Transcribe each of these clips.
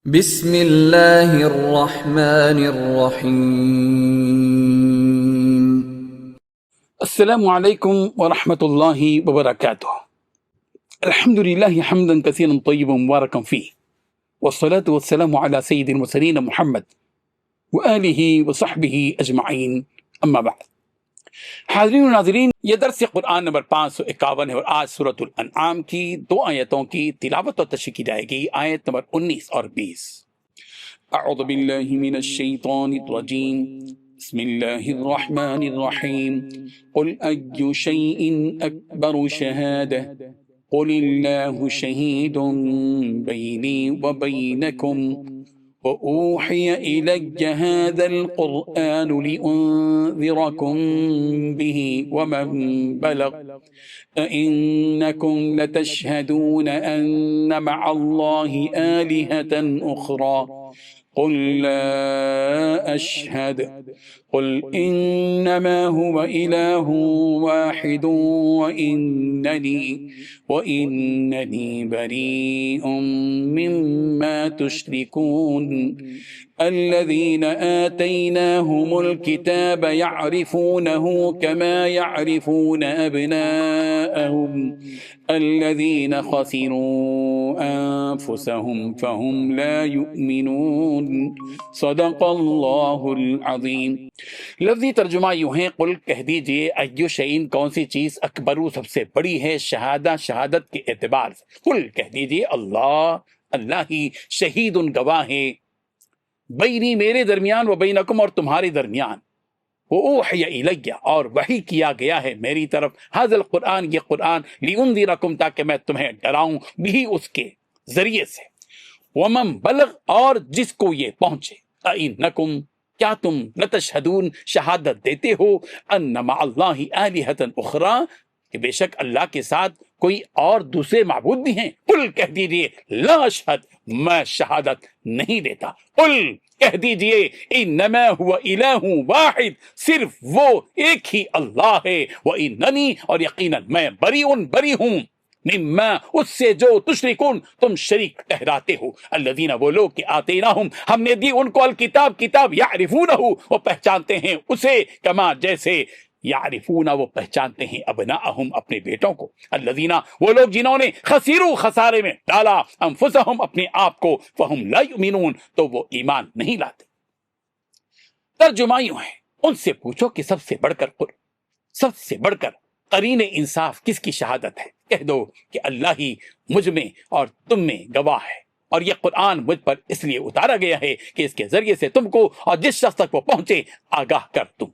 بسم اللہ الرحمن الرحیم۔ السلام علیکم ورحمۃ اللہ وبرکاتہ۔ الحمد للہ حمدا کثیرا طیبا مبارکا فیہ، والصلاة والسلام علی سید المرسلین محمد وآلہ وصحبہ اجمعین، اما بعد۔ حاضرین و ناظرین، یہ درس قرآن نمبر 551 ہے اور آج سورۃ الانعام کی 2 آیتوں کی تلاوت و تشریح کی جائے گی، آیت نمبر 19 اور 20۔ اعوذ باللہ من الشیطان الرجیم، بسم اللہ الرحمن الرحیم۔ قل ای شیء اکبر شہادہ قل اللہ شہید بینی وبینکم وأوحي إلي هذا القرآن لأنذركم به ومن بلغ أئنكم لتشهدون أن مع الله آلهة أخرى قل لا أشهد قل إنما هو إله واحد وإنني بريء مما تشركون الذين آتيناهم الكتاب يعرفونه كما يعرفون أبناءهم الذين خسروا أنفسهم فهم لا يؤمنون صدق اللہ العظیم۔ لفظی ترجمہ یوں ہے، قل کہہ دیجئے، ایو شیئن کون سی چیز، اکبرو سب سے بڑی ہے، شہادت کے اعتبار سے، قل کہہ دیجئے اللہ ہی شہید گواہ ہے، بینی میرے درمیان، و بینکم اور تمہارے درمیان، وَأُوحِيَ إِلَيَّ اور وحی کیا گیا ہے میری طرف، ھذا القرآن یہ قرآن، لِأُنذِرَکم تاکہ میں تمہیں ڈراؤں، بھی اس کے ذریعے سے، وَمَن بلغ اور جس کو یہ پہنچے، اَإِنَّکم کیا تم لتشہدون شہادت دیتے ہو، ان مع اللہ آلہۃ اخری کہ بے شک اللہ کے ساتھ کوئی اور دوسرے معبود بھی ہیں، قل کہہ دیجئے لا اشہد میں شہادت نہیں دیتا، قل کہہ دیجئے انما هو الہ واحد صرف وہ ایک ہی اللہ ہے، واننی اور یقیناً میں بری ہوں مما اس سے جو تشرکون تم شریک ٹھہراتے ہو، الذین وہ لوگ کہ آتیناہم ہم نے دی ان کو کتاب یعرفونہ وہ پہچانتے ہیں اسے، کما جیسے یعرفون وہ پہچانتے ہیں ابناءہم اپنے بیٹوں کو، الذین وہ لوگ جنہوں نے خسروا خسارے میں ڈالا انفسہم اپنے آپ کو، فہم لا یؤمنون تو وہ ایمان نہیں لاتے۔ ترجمہ یوں ہے، ان سے پوچھو کہ سب سے بڑھ کر قرین انصاف کس کی شہادت ہے، کہہ دو کہ اللہ ہی مجھ میں اور تم میں گواہ ہے، اور یہ قرآن مجھ پر اس لیے اتارا گیا ہے کہ اس کے ذریعے سے تم کو اور جس شخص تک وہ پہنچے آگاہ کر دوں۔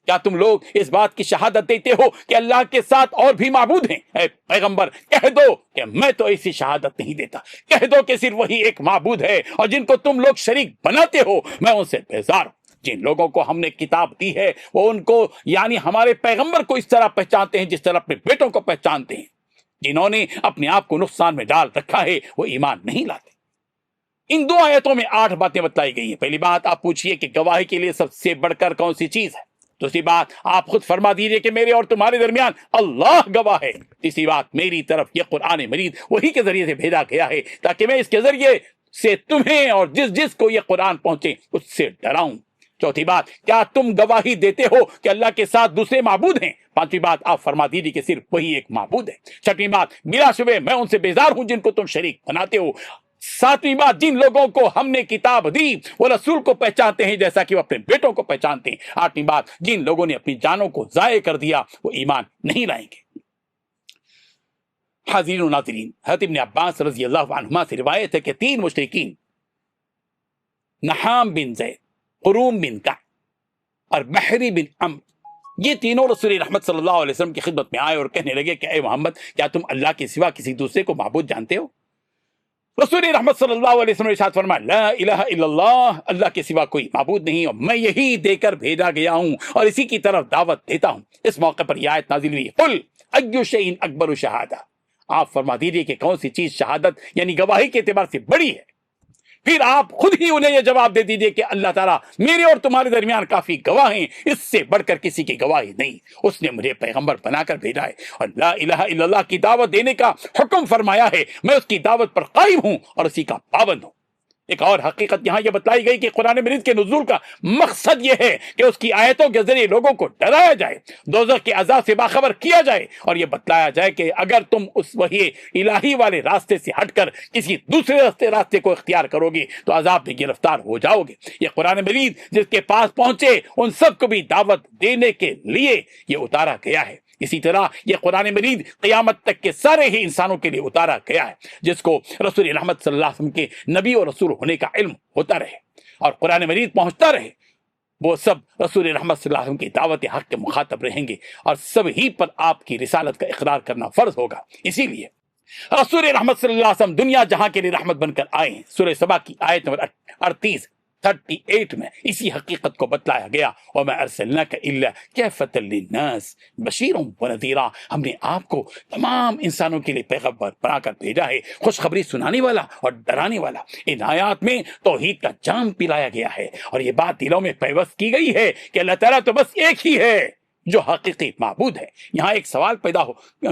کیا تم لوگ اس بات کی شہادت دیتے ہو کہ اللہ کے ساتھ اور بھی معبود ہیں؟ اے پیغمبر کہہ دو کہ میں تو ایسی شہادت نہیں دیتا، کہہ دو کہ صرف وہی ایک معبود ہے، اور جن کو تم لوگ شریک بناتے ہو میں ان سے بیزار ہوں۔ جن لوگوں کو ہم نے کتاب دی ہے وہ ان کو یعنی ہمارے پیغمبر کو اس طرح پہچانتے ہیں جس طرح اپنے بیٹوں کو پہچانتے ہیں، جنہوں نے اپنے آپ کو نقصان میں ڈال رکھا ہے وہ ایمان نہیں لاتے۔ ان 2 آیتوں میں 8 باتیں بتلائی گئی ہیں۔ پہلی بات آپ پوچھئے کہ گواہی کے لیے سب سے بڑھ کر کون سی چیز ہے، دوسری بات آپ خود فرما دیجئے کہ میرے اور تمہارے درمیان اللہ گواہ ہے، تیسری بات میری طرف یہ قرآن مجید وہی کے ذریعے سے بھیجا گیا ہے تاکہ میں اس کے ذریعے سے تمہیں اور جس کو یہ قرآن پہنچے اس سے ڈراؤں، چوتھی بات کیا تم گواہی دیتے ہو کہ اللہ کے ساتھ دوسرے معبود ہیں، پانچویں بات آپ فرما دیجیے کہ صرف وہی ایک معبود ہے، چھٹویں بات بلا شبہ میں ان سے بیزار ہوں جن کو تم شریک بناتے ہو، ساتویں بات جن لوگوں کو ہم نے کتاب دی وہ رسول کو پہچانتے ہیں جیسا کہ وہ اپنے بیٹوں کو پہچانتے ہیں، آٹھویں بات جن لوگوں نے اپنی جانوں کو ضائع کر دیا وہ ایمان نہیں لائیں گے۔ حاضرین و ناظرین، حضرت ابن عباس رضی اللہ عنہما سے روایت ہے کہ 3 مشرکین نحام بن زید، قروم بن کعب اور بحری بن عمرو، یہ تینوں رسول رحمت صلی اللہ علیہ وسلم کی خدمت میں آئے اور کہنے لگے کہ اے محمد کیا تم اللہ کے سوا کسی دوسرے کو معبود جانتے ہو؟ رسول رحمت صلی اللہ علیہ وسلم نے ارشاد فرمایا لا الہ الا اللہ، اللہ کے سوا کوئی معبود نہیں اور میں یہی دے کر بھیجا گیا ہوں اور اسی کی طرف دعوت دیتا ہوں۔ اس موقع پر یہ آیت نازل ہوئی، قل ای شیء اکبر شہادہ، آپ فرما دیجئے کہ کون سی چیز شہادت یعنی گواہی کے اعتبار سے بڑی ہے، پھر آپ خود ہی انہیں یہ جواب دے دیجئے کہ اللہ تعالیٰ میرے اور تمہارے درمیان کافی گواہ ہیں، اس سے بڑھ کر کسی کی گواہی نہیں، اس نے مجھے پیغمبر بنا کر بھیجا ہے اور لا الہ الا اللہ کی دعوت دینے کا حکم فرمایا ہے، میں اس کی دعوت پر قائم ہوں اور اسی کا پابند ہوں۔ ایک اور حقیقت یہاں یہ بتلائی گئی کہ قرآن مجید کے نزول کا مقصد یہ ہے کہ اس کی آیتوں کے ذریعے لوگوں کو ڈرایا جائے، دوزخ کے عذاب سے باخبر کیا جائے، اور یہ بتلایا جائے کہ اگر تم اس وحی الہی والے راستے سے ہٹ کر کسی دوسرے راستے کو اختیار کرو گے تو عذاب میں گرفتار ہو جاؤ گے۔ یہ قرآن مجید جس کے پاس پہنچے ان سب کو بھی دعوت دینے کے لیے یہ اتارا گیا ہے۔ اسی طرح یہ قرآن مجید قیامت تک کے سارے ہی انسانوں کے لیے اتارا گیا ہے جس کو رسول رحمت صلی اللہ علیہ وسلم کے نبی اور رسول ہونے کا علم ہوتا رہے اور قرآن مجید پہنچتا رہے، وہ سب رسول رحمت صلی اللہ علیہ وسلم کی دعوت حق کے مخاطب رہیں گے اور سب ہی پر آپ کی رسالت کا اقرار کرنا فرض ہوگا۔ اسی لیے رسول رحمت صلی اللہ علیہ وسلم دنیا جہاں کے لیے رحمت بن کر آئے ہیں۔ سورہ سبا کی آیت نمبر 38 میں اسی حقیقت کو بتلایا گیا، وَمَا أَرْسَلْنَاكَ إِلَّا كَافَةً لِلنَّاسِ بَشِيرٌ وَنَذِيرٌ، ہم نے آپ کو تمام انسانوں کے لیے پیغمبر بنا کر بھیجا ہے، خوشخبری سنانے والا اور ڈرانے والا۔ ان آیات میں توحید کا جام پلایا گیا ہے اور یہ بات دلوں میں پیوست کی گئی ہے کہ اللہ تعالیٰ تو بس ایک ہی ہے جو حقیقی معبود ہے۔ یہاں ایک سوال پیدا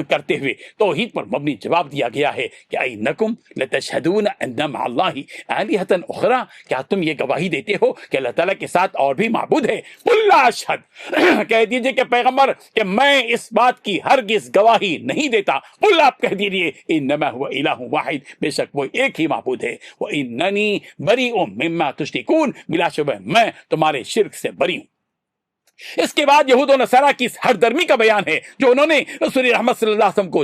کرتے ہوئے توحید پر مبنی جواب دیا گیا ہے کہ اِنَّکُمْ لَتَشْهَدُونَ أَنَّ مَعَ اللَّهِ آلِهَةً أُخْرَىٰ، کیا تم یہ گواہی دیتے ہو کہ اللہ تعالیٰ کے ساتھ اور بھی معبود ہے؟ قُل لَا أَشْهَدُ، کہہ دیجئے کہ پیغمبر کہ میں اس بات کی ہرگز گواہی نہیں دیتا۔ قُل، آپ کہہ دیجئے، إِنَّمَا هُوَ إِلَٰهٌ وَاحِدٌ، بے شک وہ ایک ہی معبود ہے، وَإِنَّنِي بَرِيءٌ مِّمَّا تُشْرِكُونَ، بلا شبہ میں تمہارے شرک سے بری ہوں۔ اس کے بعد یہود و نصارہ کی اس ہر درمی کا بیان ہے جو انہوں نے رسول رحمت صلی اللہ علیہ وسلم کو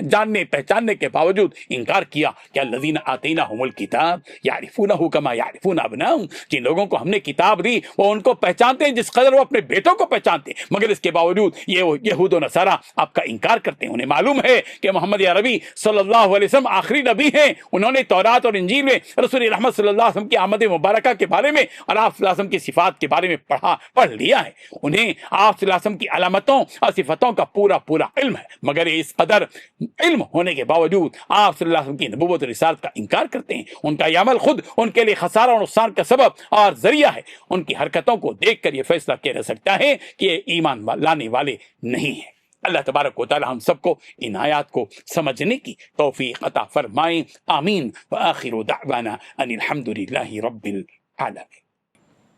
جاننے پہچاننے کے باوجود انکار کیا کہ الذین آتیناہم الکتاب یعرفونہ کما یعرفون ابناءہم، جن لوگوں کو ہم نے کتاب دی وہ ان کو پہچانتے ہیں جس قدر وہ اپنے بیٹوں کو پہچانتے ہیں، مگر اس کے باوجود یہ یہود و نصارہ آپ کا انکار کرتے ہیں۔ انہیں معلوم ہے کہ محمد عربی صلی اللہ علیہ وسلم آخری نبی ہیں، انہوں نے تورات اور انجیل میں رسول رحمت صلی اللہ علیہ وسلم کی آمد مبارکہ کے بارے میں اور آپ صلی اللہ علیہ وسلم کی صفات کے بارے میں پڑھ لیا ہے، انہیں آپ صلی اللہ علیہ وسلم کی علامتوں اور صفتوں کا پورا علم ہے، مگر اس قدر علم ہونے کے باوجود آپ صلی اللہ علیہ وسلم کی نبوت اور رسالت کا انکار کرتے ہیں۔ ان کا یہ عمل خود ان کے لیے خسارہ اور نقصان کا سبب اور ذریعہ ہے۔ ان کی حرکتوں کو دیکھ کر یہ فیصلہ کیا جا سکتا ہے کہ یہ ایمان لانے والے نہیں ہیں۔ اللہ تبارک و تعالی ہم سب کو ان آیات کو سمجھنے کی توفیق عطا فرمائیں، آمین۔ وآخر دعوانا ان الحمد للہ رب العالمین۔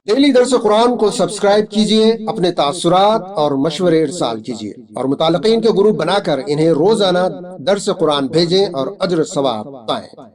ڈیلی درس قرآن کو سبسکرائب کیجئے، اپنے تاثرات اور مشورے ارسال کیجئے اور متعلقین کے گروپ بنا کر انہیں روزانہ درس قرآن بھیجیں اور اجر ثواب پائیں۔